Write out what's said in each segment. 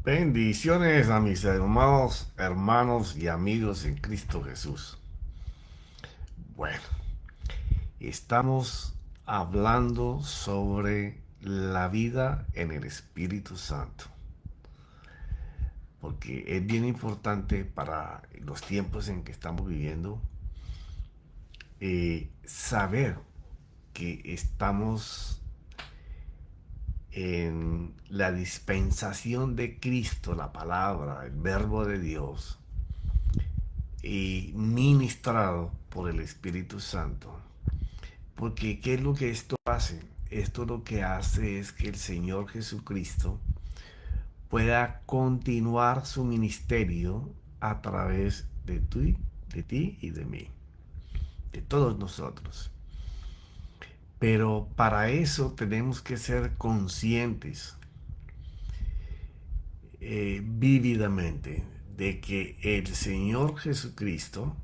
Bendiciones a mis hermanos y amigos en Cristo Jesús. Bueno, estamos hablando sobre la vida en el Espíritu Santo, porque es bien importante para los tiempos en que estamos viviendo saber que estamos en la dispensación de Cristo, la palabra, el verbo de Dios, y ministrado por el Espíritu Santo. Porque ¿qué es lo que esto hace? Esto lo que hace es que el Señor Jesucristo pueda continuar su ministerio a través de ti y de mí, de todos nosotros. Pero para eso tenemos que ser conscientes vívidamente de que el Señor Jesucristo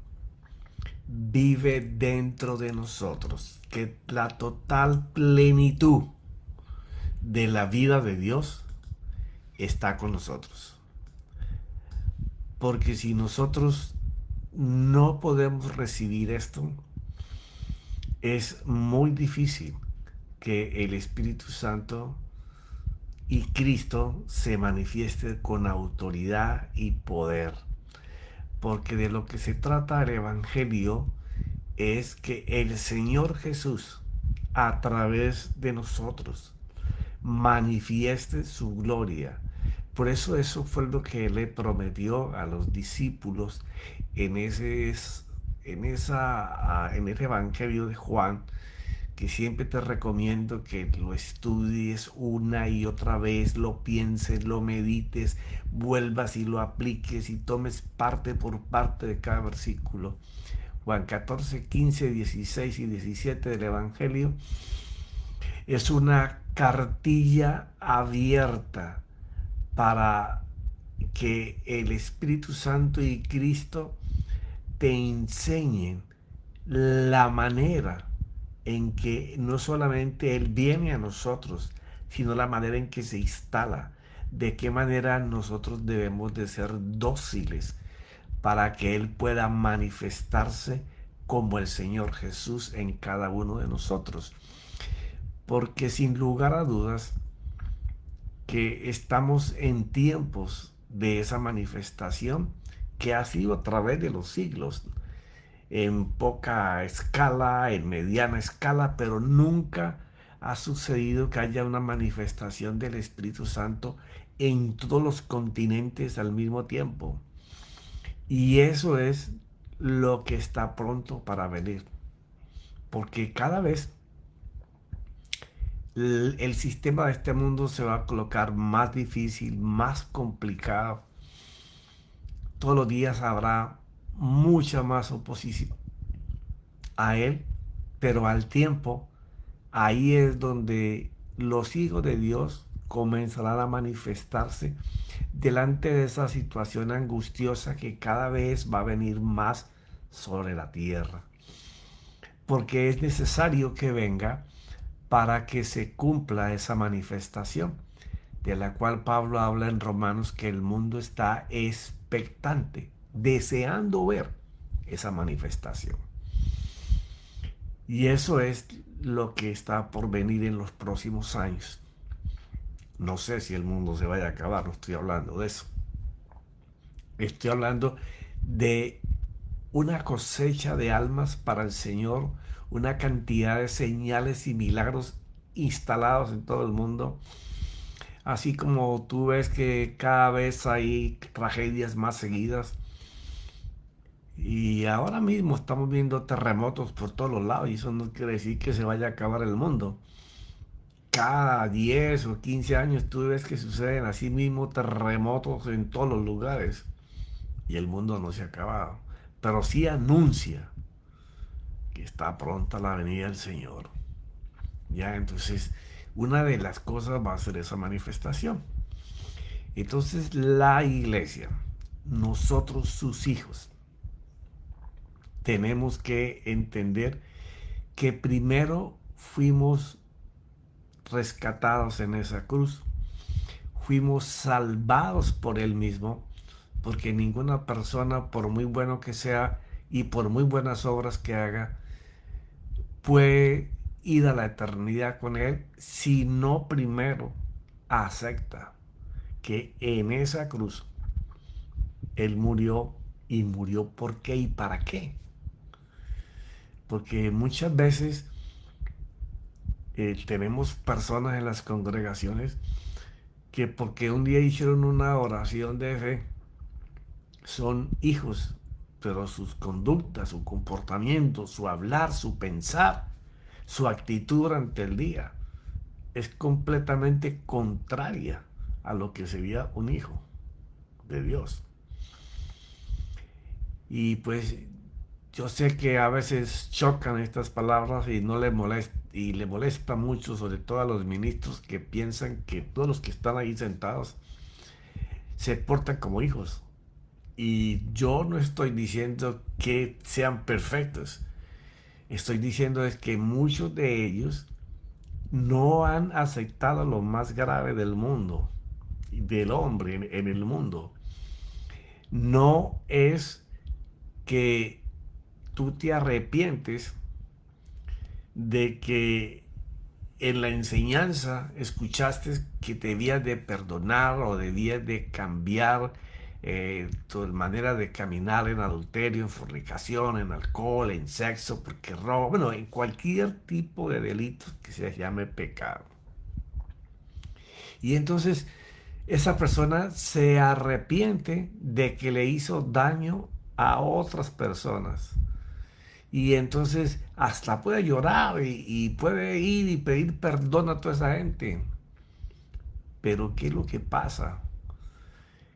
vive dentro de nosotros, que la total plenitud de la vida de Dios está con nosotros. Porque si nosotros no podemos recibir esto, es muy difícil que el Espíritu Santo y Cristo se manifieste con autoridad y poder. Porque de lo que se trata el Evangelio es que el Señor Jesús, a través de nosotros, manifieste su gloria. Por eso fue lo que le prometió a los discípulos en ese Evangelio de Juan, que siempre te recomiendo que lo estudies una y otra vez, lo pienses, lo medites, vuelvas y lo apliques y tomes parte por parte de cada versículo. Juan 14, 15, 16 y 17 del Evangelio es una cartilla abierta para que el Espíritu Santo y Cristo te enseñen la manera en que no solamente Él viene a nosotros, sino la manera en que se instala, de qué manera nosotros debemos de ser dóciles para que Él pueda manifestarse como el Señor Jesús en cada uno de nosotros. Porque sin lugar a dudas que estamos en tiempos de esa manifestación que ha sido a través de los siglos, en poca escala, en mediana escala, pero nunca ha sucedido que haya una manifestación del Espíritu Santo en todos los continentes al mismo tiempo. Y eso es lo que está pronto para venir. Porque cada vez el sistema de este mundo se va a colocar más difícil, más complicado. Todos los días habrá mucha más oposición a él, pero al tiempo, ahí es donde los hijos de Dios comenzarán a manifestarse delante de esa situación angustiosa que cada vez va a venir más sobre la tierra. Porque es necesario que venga para que se cumpla esa manifestación, de la cual Pablo habla en Romanos, que el mundo está expectante, deseando ver esa manifestación. Y eso es lo que está por venir en los próximos años. No sé si el mundo se vaya a acabar, no estoy hablando de eso. Estoy hablando de una cosecha de almas para el Señor, una cantidad de señales y milagros instalados en todo el mundo. Así como tú ves que cada vez hay tragedias más seguidas. Y ahora mismo estamos viendo terremotos por todos los lados y eso no quiere decir que se vaya a acabar el mundo. Cada 10 o 15 años tú ves que suceden así mismo terremotos en todos los lugares y el mundo no se ha acabado. Pero sí anuncia que está pronta la venida del Señor. Ya, entonces, una de las cosas va a ser esa manifestación. Entonces, la iglesia, nosotros sus hijos, tenemos que entender que primero fuimos rescatados en esa cruz, fuimos salvados por Él mismo, porque ninguna persona, por muy bueno que sea y por muy buenas obras que haga, puede ir a la eternidad con Él si no primero acepta que en esa cruz Él murió, y murió por qué y para qué. Porque muchas veces tenemos personas en las congregaciones que porque un día hicieron una oración de fe, son hijos, pero sus conductas, su comportamiento, su hablar, su pensar, su actitud durante el día es completamente contraria a lo que sería un hijo de Dios. Y pues yo sé que a veces chocan estas palabras y no le molesta, y le molesta mucho, sobre todo a los ministros que piensan que todos los que están ahí sentados se portan como hijos. Y yo no estoy diciendo que sean perfectos. Estoy diciendo es que muchos de ellos no han aceptado lo más grave del mundo, del hombre en el mundo. No es que tú te arrepientes de que en la enseñanza escuchaste que debías de perdonar o debías de cambiar tu manera de caminar en adulterio, en fornicación, en alcohol, en sexo, porque robo, bueno, en cualquier tipo de delito que se llame pecado. Y entonces esa persona se arrepiente de que le hizo daño a otras personas. Y entonces hasta puede llorar y puede ir y pedir perdón a toda esa gente. Pero ¿qué es lo que pasa?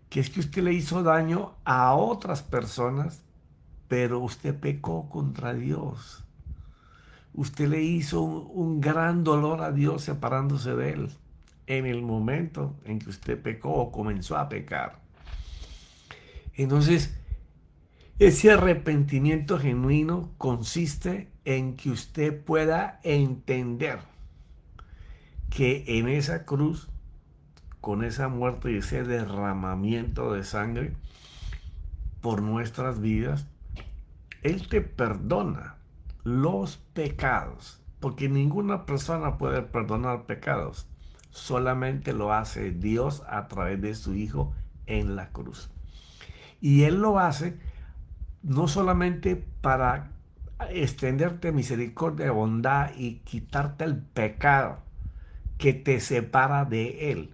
Que es que usted le hizo daño a otras personas, pero usted pecó contra Dios. Usted le hizo un gran dolor a Dios separándose de Él en el momento en que usted pecó o comenzó a pecar. Entonces, ese arrepentimiento genuino consiste en que usted pueda entender que en esa cruz, con esa muerte y ese derramamiento de sangre por nuestras vidas, Él te perdona los pecados, porque ninguna persona puede perdonar pecados, solamente lo hace Dios a través de su Hijo en la cruz. Y Él lo hace no solamente para extenderte misericordia, bondad y quitarte el pecado que te separa de Él.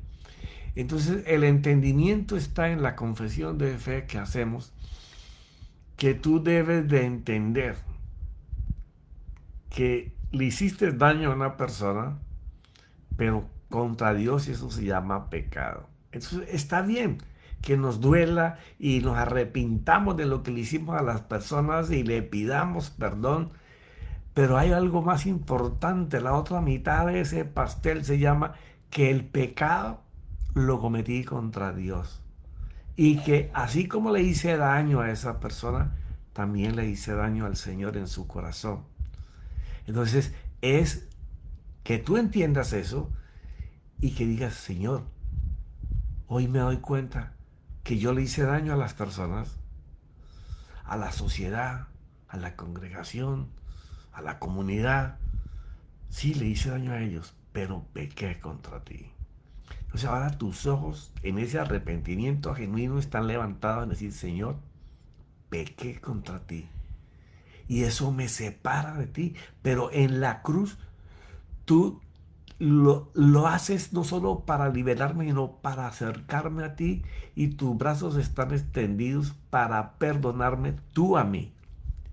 Entonces el entendimiento está en la confesión de fe que hacemos, que tú debes de entender que le hiciste daño a una persona, pero contra Dios, y eso se llama pecado. Entonces está bien que nos duela y nos arrepintamos de lo que le hicimos a las personas y le pidamos perdón, pero hay algo más importante. La otra mitad de ese pastel se llama que el pecado lo cometí contra Dios. Y que así como le hice daño a esa persona, también le hice daño al Señor en su corazón. Entonces es que tú entiendas eso y que digas, Señor, hoy me doy cuenta que yo le hice daño a las personas, a la sociedad, a la congregación, a la comunidad. Sí, le hice daño a ellos, pero pequé contra ti. Entonces ahora tus ojos en ese arrepentimiento genuino están levantados en decir, Señor, pequé contra ti. Y eso me separa de ti. Pero en la cruz tú lo haces no solo para liberarme, sino para acercarme a ti, y tus brazos están extendidos para perdonarme tú a mí.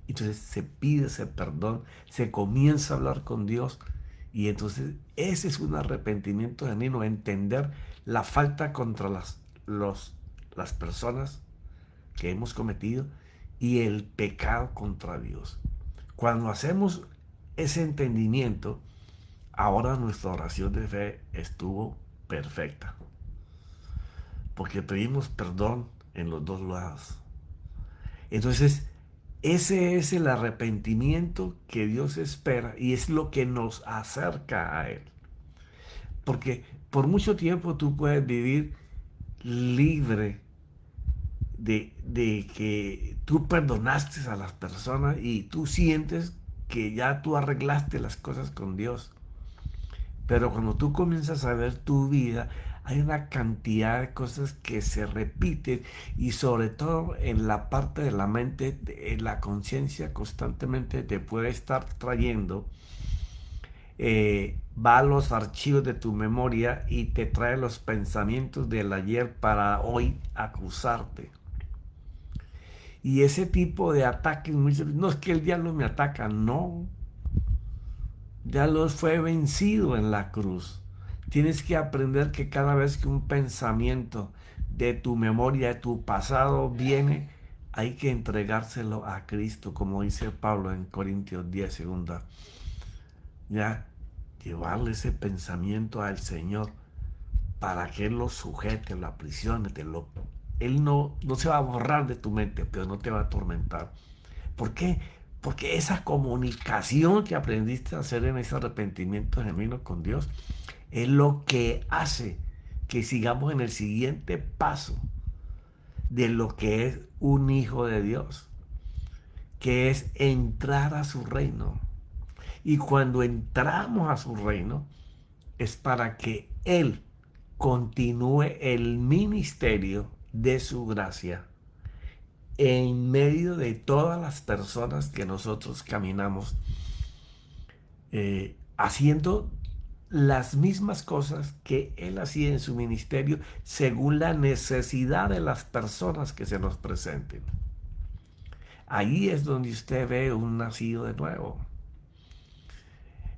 Entonces se pide ese perdón, se comienza a hablar con Dios, y entonces ese es un arrepentimiento genuino, entender la falta contra las personas que hemos cometido y el pecado contra Dios. Cuando hacemos ese entendimiento, ahora nuestra oración de fe estuvo perfecta, porque pedimos perdón en los dos lados. Entonces, ese es el arrepentimiento que Dios espera y es lo que nos acerca a Él. Porque Por mucho tiempo tú puedes vivir libre de que tú perdonaste a las personas y tú sientes que ya tú arreglaste las cosas con Dios. Pero cuando tú comienzas a ver tu vida, hay una cantidad de cosas que se repiten y sobre todo en la parte de la mente, en la conciencia constantemente te puede estar trayendo, va a los archivos de tu memoria y te trae los pensamientos del ayer para hoy acusarte. Y ese tipo de ataques, no es que el diablo me ataca, no, ya los fue vencido en la cruz. Tienes que aprender que cada vez que un pensamiento de tu memoria, de tu pasado viene, hay que entregárselo a Cristo, como dice Pablo en Corintios 10, segunda. Ya, llevarle ese pensamiento al Señor para que Él lo sujete, lo aprisione, Él no se va a borrar de tu mente, pero no te va a atormentar. ¿Por qué? Porque esa comunicación que aprendiste a hacer en ese arrepentimiento genuino con Dios es lo que hace que sigamos en el siguiente paso de lo que es un hijo de Dios, que es entrar a su reino. Y cuando entramos a su reino es para que Él continúe el ministerio de su gracia en medio de todas las personas que nosotros caminamos haciendo las mismas cosas que él hacía en su ministerio según la necesidad de las personas que se nos presenten. Ahí es donde usted ve un nacido de nuevo.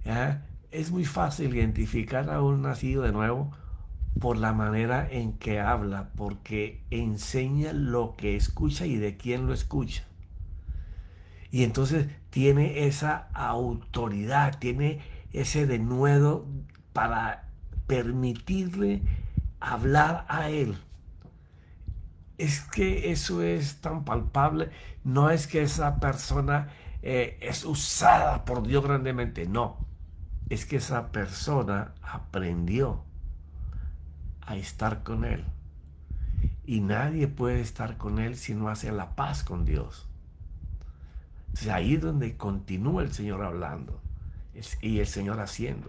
¿Ya? Es muy fácil identificar a un nacido de nuevo por la manera en que habla, porque enseña lo que escucha y de quién lo escucha. Y entonces tiene esa autoridad, tiene ese denuedo para permitirle hablar a él. Es que eso es tan palpable. No es que esa persona es usada por Dios grandemente. No. Es que esa persona aprendió a estar con él. Y nadie puede estar con él si no hace la paz con Dios. Entonces ahí es donde continúa el Señor hablando y el Señor haciendo.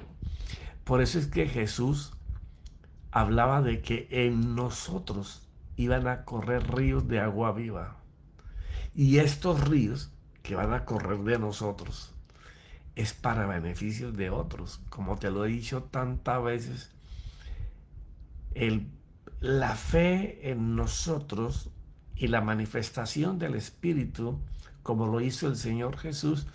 Por eso es que Jesús hablaba de que en nosotros iban a correr ríos de agua viva. Y estos ríos que van a correr de nosotros es para beneficios de otros. Como te lo he dicho tantas veces, el, la fe en nosotros y la manifestación del Espíritu, como lo hizo el Señor Jesús,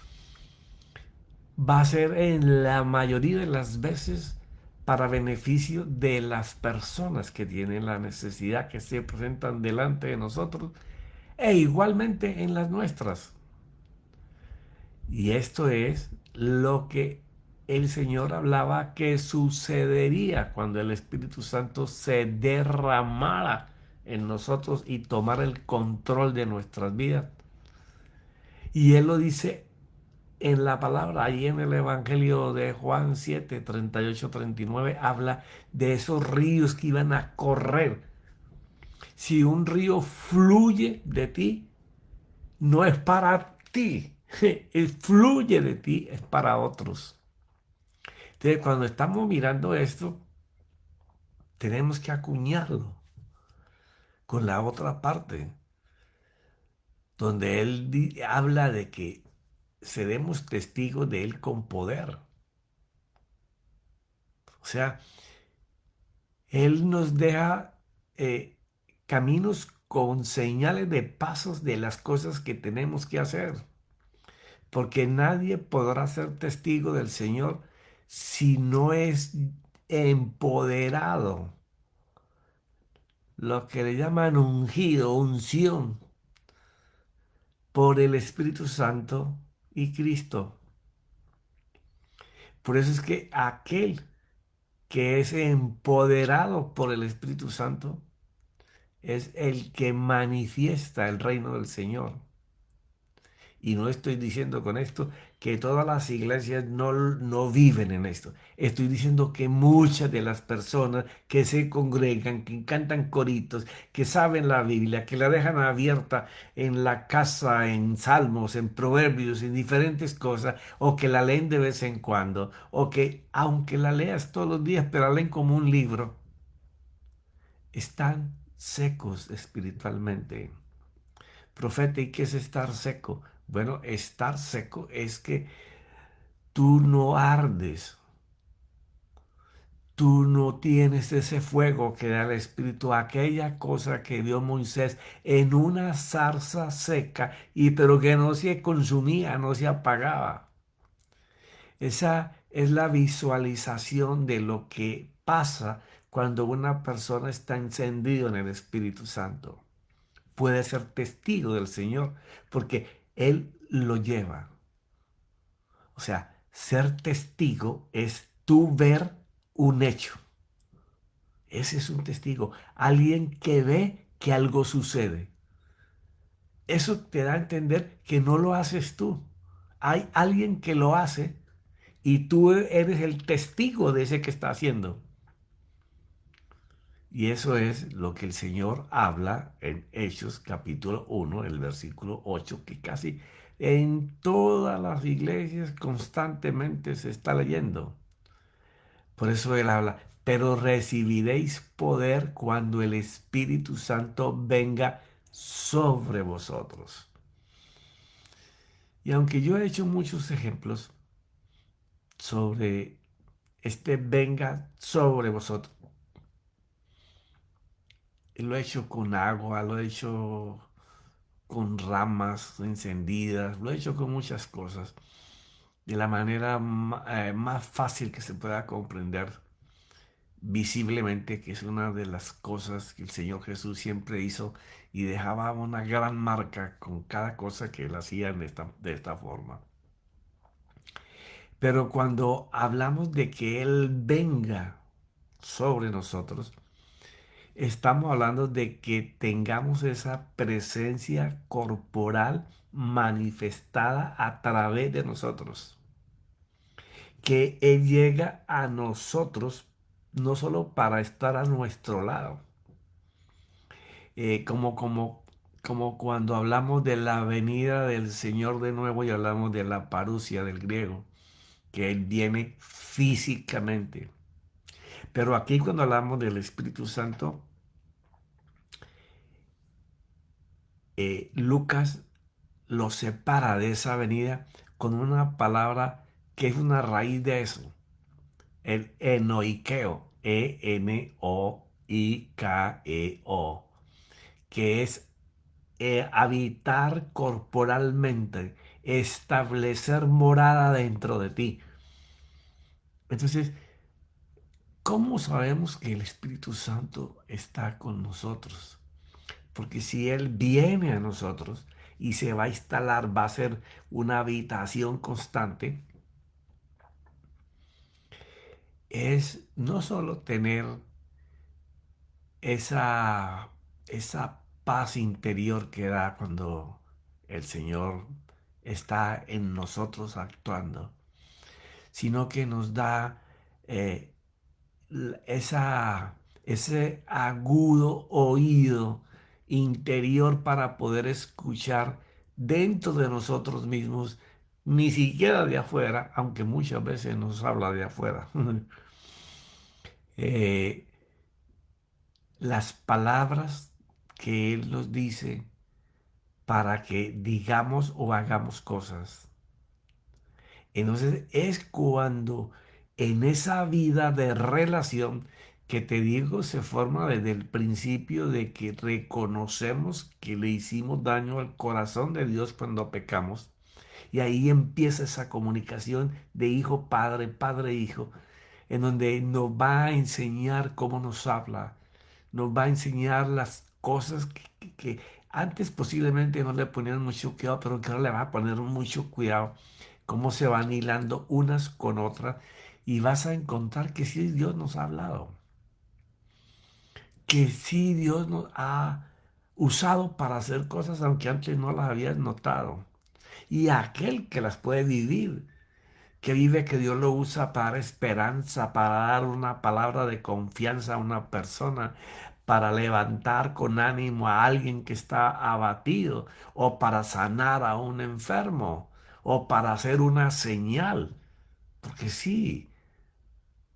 va a ser en la mayoría de las veces para beneficio de las personas que tienen la necesidad, que se presentan delante de nosotros, e igualmente en las nuestras. Y esto es lo que el Señor hablaba que sucedería cuando el Espíritu Santo se derramara en nosotros y tomara el control de nuestras vidas. Y Él lo dice en la palabra, ahí en el Evangelio de Juan 7, 38, 39, habla de esos ríos que iban a correr. Si un río fluye de ti, no es para ti, fluye de ti, es para otros. Entonces, cuando estamos mirando esto, tenemos que acuñarlo con la otra parte, donde él habla de que seremos testigos de él con poder. O sea, él nos deja caminos con señales de pasos de las cosas que tenemos que hacer. Porque nadie podrá ser testigo del Señor si no es empoderado. Lo que le llaman ungido, unción, por el Espíritu Santo y Cristo. Por eso es que aquel que es empoderado por el Espíritu Santo es el que manifiesta el reino del Señor. Y no estoy diciendo con esto que todas las iglesias no viven en esto. Estoy diciendo que muchas de las personas que se congregan, que cantan coritos, que saben la Biblia, que la dejan abierta en la casa, en salmos, en proverbios, en diferentes cosas, o que la leen de vez en cuando, o que aunque la leas todos los días, pero la leen como un libro, están secos espiritualmente. Profeta, ¿y qué es estar seco? Bueno, estar seco es que tú no ardes, tú no tienes ese fuego que da el Espíritu, aquella cosa que dio Moisés en una zarza seca, y pero que no se consumía, no se apagaba. Esa es la visualización de lo que pasa cuando una persona está encendido en el Espíritu Santo. Puede ser testigo del Señor porque Él lo lleva. O sea, ser testigo es tú ver un hecho. Ese es un testigo. Alguien que ve que algo sucede. Eso te da a entender que no lo haces tú. Hay alguien que lo hace y tú eres el testigo de ese que está haciendo. Y eso es lo que el Señor habla en Hechos capítulo 1, el versículo 8, que casi en todas las iglesias constantemente se está leyendo. Por eso Él habla, pero recibiréis poder cuando el Espíritu Santo venga sobre vosotros. Y aunque yo he hecho muchos ejemplos sobre este venga sobre vosotros, lo he hecho con agua, lo he hecho con ramas encendidas, lo he hecho con muchas cosas, de la manera más fácil que se pueda comprender visiblemente, que es una de las cosas que el Señor Jesús siempre hizo y dejaba una gran marca con cada cosa que él hacía de esta forma. Pero cuando hablamos de que Él venga sobre nosotros, estamos hablando de que tengamos esa presencia corporal manifestada a través de nosotros. Que Él llega a nosotros no solo para estar a nuestro lado, como cuando hablamos de la venida del Señor de nuevo y hablamos de la parusia del griego, que Él viene físicamente. Pero aquí cuando hablamos del Espíritu Santo, Lucas lo separa de esa venida con una palabra que es una raíz de eso, el enoikeo, Enoikeo, que es habitar corporalmente, establecer morada dentro de ti. Entonces, ¿cómo sabemos que el Espíritu Santo está con nosotros? Porque si Él viene a nosotros y se va a instalar, va a ser una habitación constante, es no solo tener esa, esa paz interior que da cuando el Señor está en nosotros actuando, sino que nos da eh, ese agudo oído interior para poder escuchar dentro de nosotros mismos, ni siquiera de afuera, aunque muchas veces nos habla de afuera. Eh, las palabras que Él nos dice para que digamos o hagamos cosas. Entonces es cuando en esa vida de relación que te digo se forma desde el principio de que reconocemos que le hicimos daño al corazón de Dios cuando pecamos. Y ahí empieza esa comunicación de hijo, padre, padre, hijo, en donde nos va a enseñar cómo nos habla, nos va a enseñar las cosas que antes posiblemente no le ponían mucho cuidado, pero que ahora le va a poner mucho cuidado, cómo se van hilando unas con otras, y vas a encontrar que sí Dios nos ha hablado, que sí Dios nos ha usado para hacer cosas aunque antes no las habías notado. Y aquel que las puede vivir, que vive, que Dios lo usa para dar esperanza, para dar una palabra de confianza a una persona, para levantar con ánimo a alguien que está abatido, o para sanar a un enfermo, o para hacer una señal. Porque sí,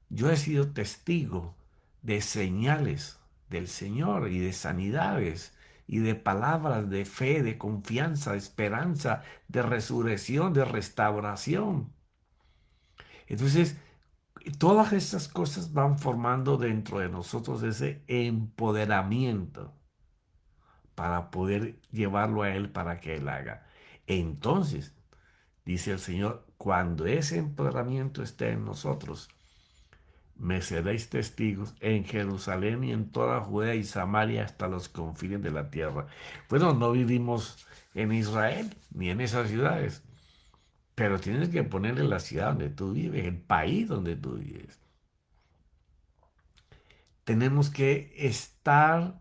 yo he sido testigo de señales del Señor y de sanidades y de palabras de fe, de confianza, de esperanza, de resurrección, de restauración. Entonces, todas estas cosas van formando dentro de nosotros ese empoderamiento para poder llevarlo a Él para que Él haga. Entonces, dice el Señor, cuando ese empoderamiento esté en nosotros, me seréis testigos en Jerusalén y en toda Judea y Samaria hasta los confines de la tierra. Bueno, no vivimos en Israel ni en esas ciudades, pero tienes que ponerle la ciudad donde tú vives, el país donde tú vives. Tenemos que estar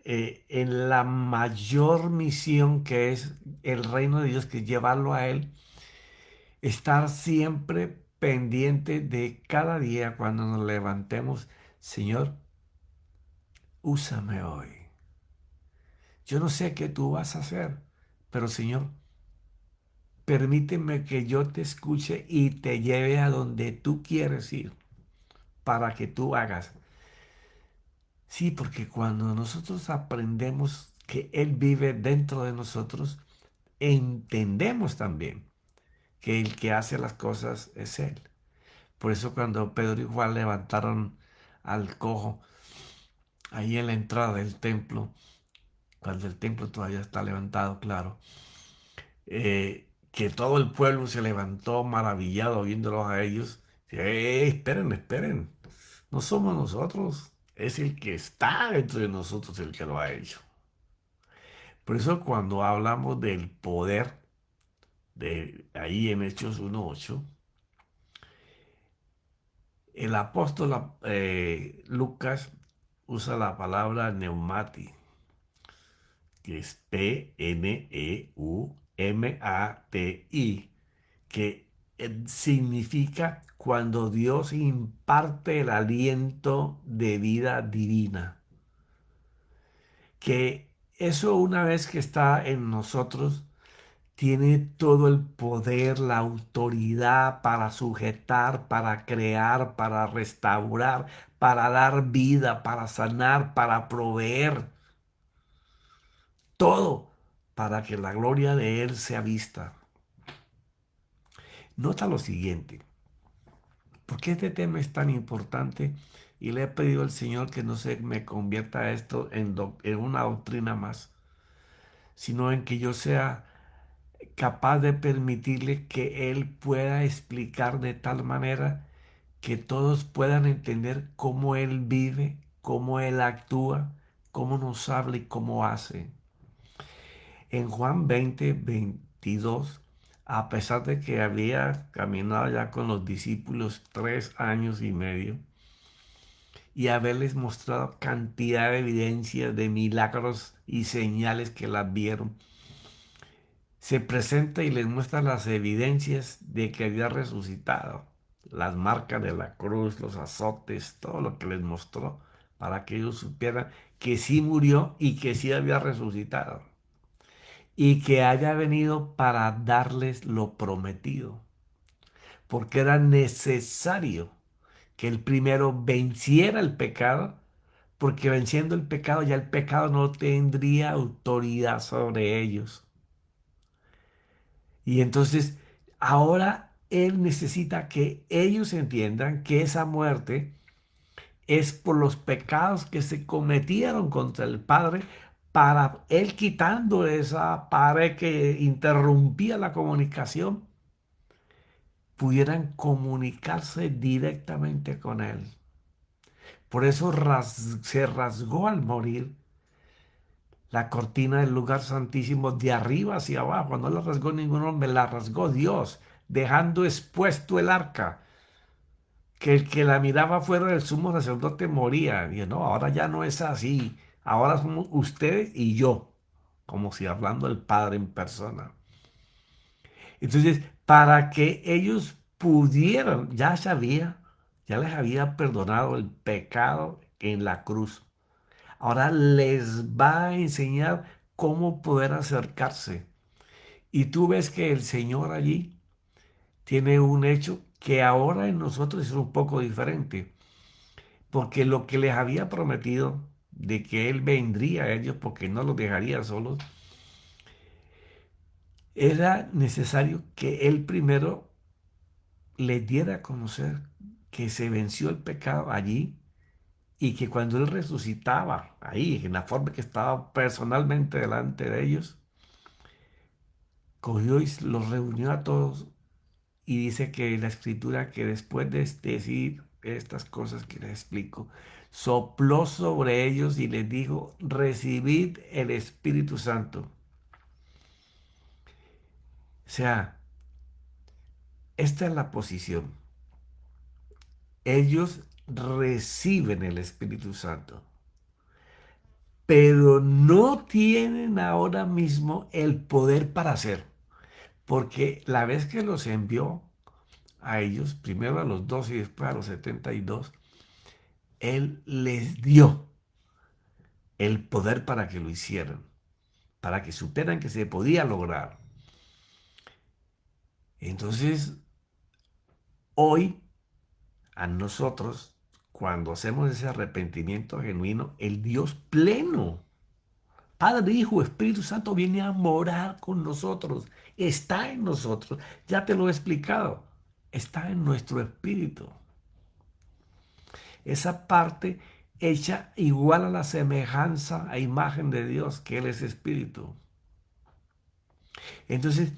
en la mayor misión que es el reino de Dios, que es llevarlo a Él, estar siempre pendiente de cada día cuando nos levantemos, Señor, úsame hoy. Yo no sé qué tú vas a hacer, pero Señor, permíteme que yo te escuche y te lleve a donde tú quieres ir para que tú hagas. Sí, porque cuando nosotros aprendemos que Él vive dentro de nosotros, entendemos también que el que hace las cosas es Él. Por eso cuando Pedro y Juan levantaron al cojo ahí en la entrada del templo, cuando el templo todavía está levantado, claro, que todo el pueblo se levantó maravillado viéndolos a ellos. Esperen, esperen, no somos nosotros, es el que está dentro de nosotros el que lo ha hecho. Por eso cuando hablamos del poder de ahí en Hechos 1:8, el apóstol Lucas usa la palabra neumati, que es Pneumati, que significa cuando Dios imparte el aliento de vida divina. Que eso una vez que está en nosotros, tiene todo el poder, la autoridad para sujetar, para crear, para restaurar, para dar vida, para sanar, para proveer. Todo para que la gloria de Él sea vista. Nota lo siguiente. ¿Por qué este tema es tan importante? Y le he pedido al Señor que no se me convierta esto en una doctrina más, sino en que yo sea capaz de permitirle que Él pueda explicar de tal manera que todos puedan entender cómo Él vive, cómo Él actúa, cómo nos habla y cómo hace. En Juan 20:22, a pesar de que había caminado ya con los discípulos 3 años y medio y haberles mostrado cantidad de evidencias de milagros y señales que las vieron, se presenta y les muestra las evidencias de que había resucitado, las marcas de la cruz, los azotes, todo lo que les mostró, para que ellos supieran que sí murió y que sí había resucitado, y que haya venido para darles lo prometido, porque era necesario que el primero venciera el pecado, porque venciendo el pecado ya el pecado no tendría autoridad sobre ellos. Y entonces ahora Él necesita que ellos entiendan que esa muerte es por los pecados que se cometieron contra el Padre, para Él quitando esa pared que interrumpía la comunicación, pudieran comunicarse directamente con Él. Por eso se rasgó al morir la cortina del lugar santísimo de arriba hacia abajo. No la rasgó ningún hombre, la rasgó Dios, dejando expuesto el arca. Que el que la miraba fuera del sumo sacerdote moría. Y no, ahora ya no es así. Ahora somos ustedes y yo, como si hablando el Padre en persona. Entonces, para que ellos pudieran, ya les había perdonado el pecado en la cruz. Ahora les va a enseñar cómo poder acercarse. Y tú ves que el Señor allí tiene un hecho que ahora en nosotros es un poco diferente, porque lo que les había prometido de que Él vendría a ellos porque no los dejaría solos, era necesario que Él primero les diera a conocer que se venció el pecado allí y que cuando Él resucitaba ahí, en la forma que estaba personalmente delante de ellos, cogió y los reunió a todos y dice que la escritura que después de decir estas cosas que les explico, sopló sobre ellos y les dijo, recibid el Espíritu Santo. O sea, esta es la posición. Ellos reciben el Espíritu Santo, pero no tienen ahora mismo el poder para hacer, porque la vez que los envió a ellos, primero a los 12 y después a los 72, Él les dio el poder para que lo hicieran, para que supieran que se podía lograr. Entonces, hoy a nosotros, cuando hacemos ese arrepentimiento genuino, el Dios pleno, Padre, Hijo, Espíritu Santo viene a morar con nosotros, está en nosotros, ya te lo he explicado, está en nuestro espíritu. Esa parte hecha igual a la semejanza, a imagen de Dios, que Él es espíritu. Entonces,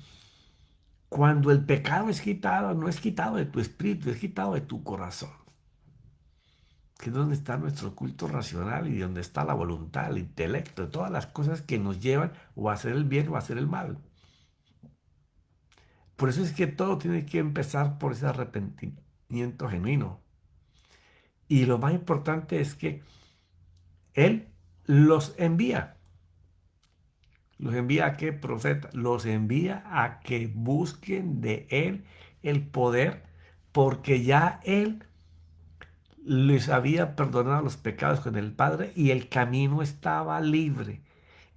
cuando el pecado es quitado, no es quitado de tu espíritu, es quitado de tu corazón, que es donde está nuestro culto racional y donde está la voluntad, el intelecto, todas las cosas que nos llevan o a hacer el bien o a hacer el mal. Por eso es que todo tiene que empezar por ese arrepentimiento genuino. Y lo más importante es que Él los envía. ¿Los envía a qué, profeta? Los envía a que busquen de Él el poder, porque ya Él les había perdonado los pecados con el Padre y el camino estaba libre.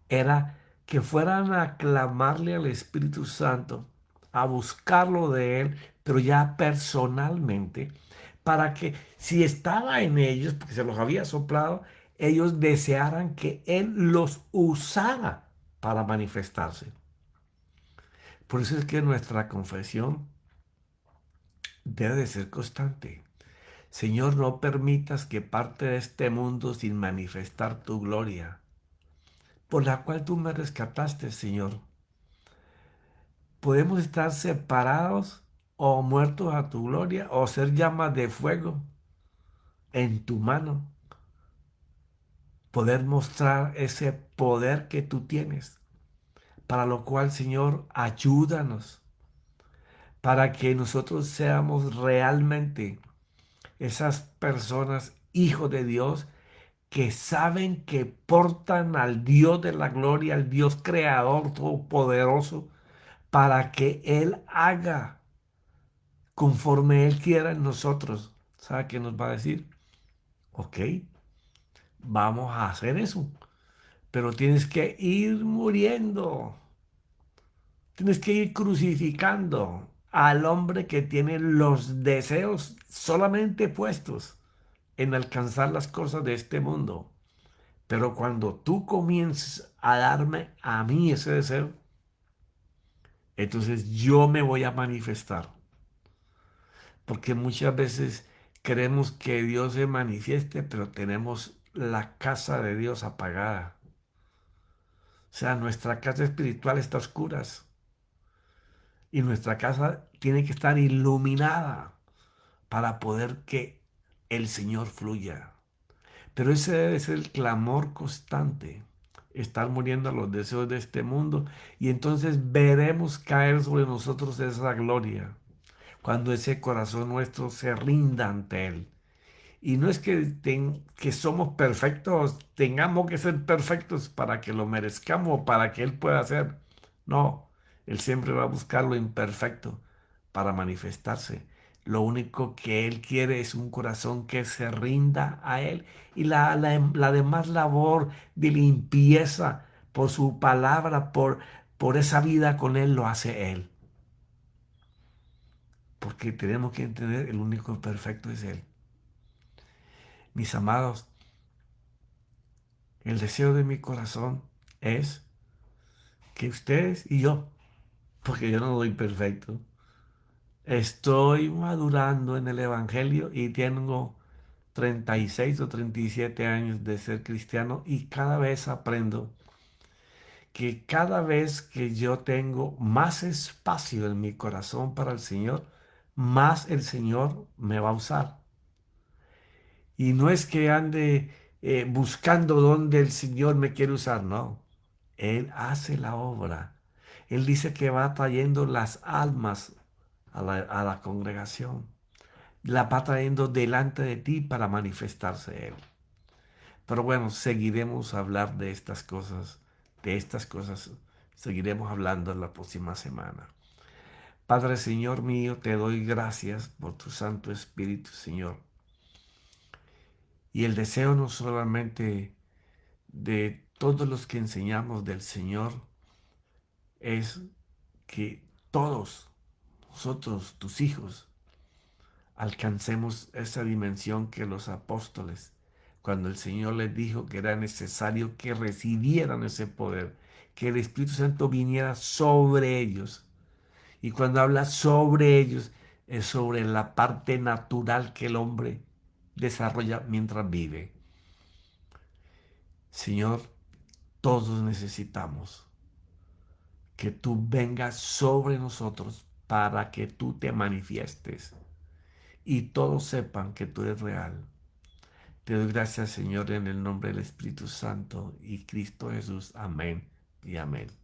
Era que fueran a clamarle al Espíritu Santo, a buscarlo de Él, pero ya personalmente, para que si estaba en ellos, porque se los había soplado, ellos desearan que Él los usara para manifestarse. Por eso es que nuestra confesión debe de ser constante. Señor, no permitas que parte de este mundo sin manifestar tu gloria, por la cual tú me rescataste, Señor. Podemos estar separados o muertos a tu gloria o ser llamas de fuego en tu mano. Poder mostrar ese poder que tú tienes. Para lo cual, Señor, ayúdanos para que nosotros seamos realmente esas personas, hijos de Dios, que saben que portan al Dios de la gloria, al Dios creador todopoderoso, para que Él haga conforme Él quiera en nosotros. ¿Sabe qué nos va a decir? Ok, vamos a hacer eso, pero tienes que ir muriendo, tienes que ir crucificando al hombre que tiene los deseos solamente puestos en alcanzar las cosas de este mundo. Pero cuando tú comiences a darme a mí ese deseo, entonces yo me voy a manifestar. Porque muchas veces queremos que Dios se manifieste, pero tenemos la casa de Dios apagada. O sea, nuestra casa espiritual está a oscuras y nuestra casa tiene que estar iluminada para poder que el Señor fluya. Pero ese debe ser el clamor constante, estar muriendo a los deseos de este mundo y entonces veremos caer sobre nosotros esa gloria cuando ese corazón nuestro se rinda ante Él. Y no es que somos perfectos, tengamos que ser perfectos para que lo merezcamos, para que Él pueda hacer. No, Él siempre va a buscar lo imperfecto para manifestarse. Lo único que Él quiere es un corazón que se rinda a Él. Y la demás labor de limpieza por su palabra, por esa vida con Él, lo hace Él. Porque tenemos que entender, el único perfecto es Él. Mis amados, el deseo de mi corazón es que ustedes y yo, porque yo no soy perfecto, estoy madurando en el Evangelio y tengo 36 o 37 años de ser cristiano y cada vez aprendo que cada vez que yo tengo más espacio en mi corazón para el Señor, más el Señor me va a usar. Y no es que ande buscando dónde el Señor me quiere usar, no. Él hace la obra. Él dice que va trayendo las almas a la congregación. La va trayendo delante de ti para manifestarse Él. Pero bueno, seguiremos a hablar de estas cosas, seguiremos hablando en la próxima semana. Padre Señor mío, te doy gracias por tu Santo Espíritu, Señor. Y el deseo no solamente de todos los que enseñamos del Señor es que todos nosotros, tus hijos, alcancemos esa dimensión que los apóstoles, cuando el Señor les dijo que era necesario que recibieran ese poder, que el Espíritu Santo viniera sobre ellos. Y cuando habla sobre ellos, es sobre la parte natural que el hombre desarrolla mientras vive. Señor, todos necesitamos que tú vengas sobre nosotros para que tú te manifiestes y todos sepan que tú eres real. Te doy gracias, Señor, en el nombre del Espíritu Santo y Cristo Jesús. Amén y amén.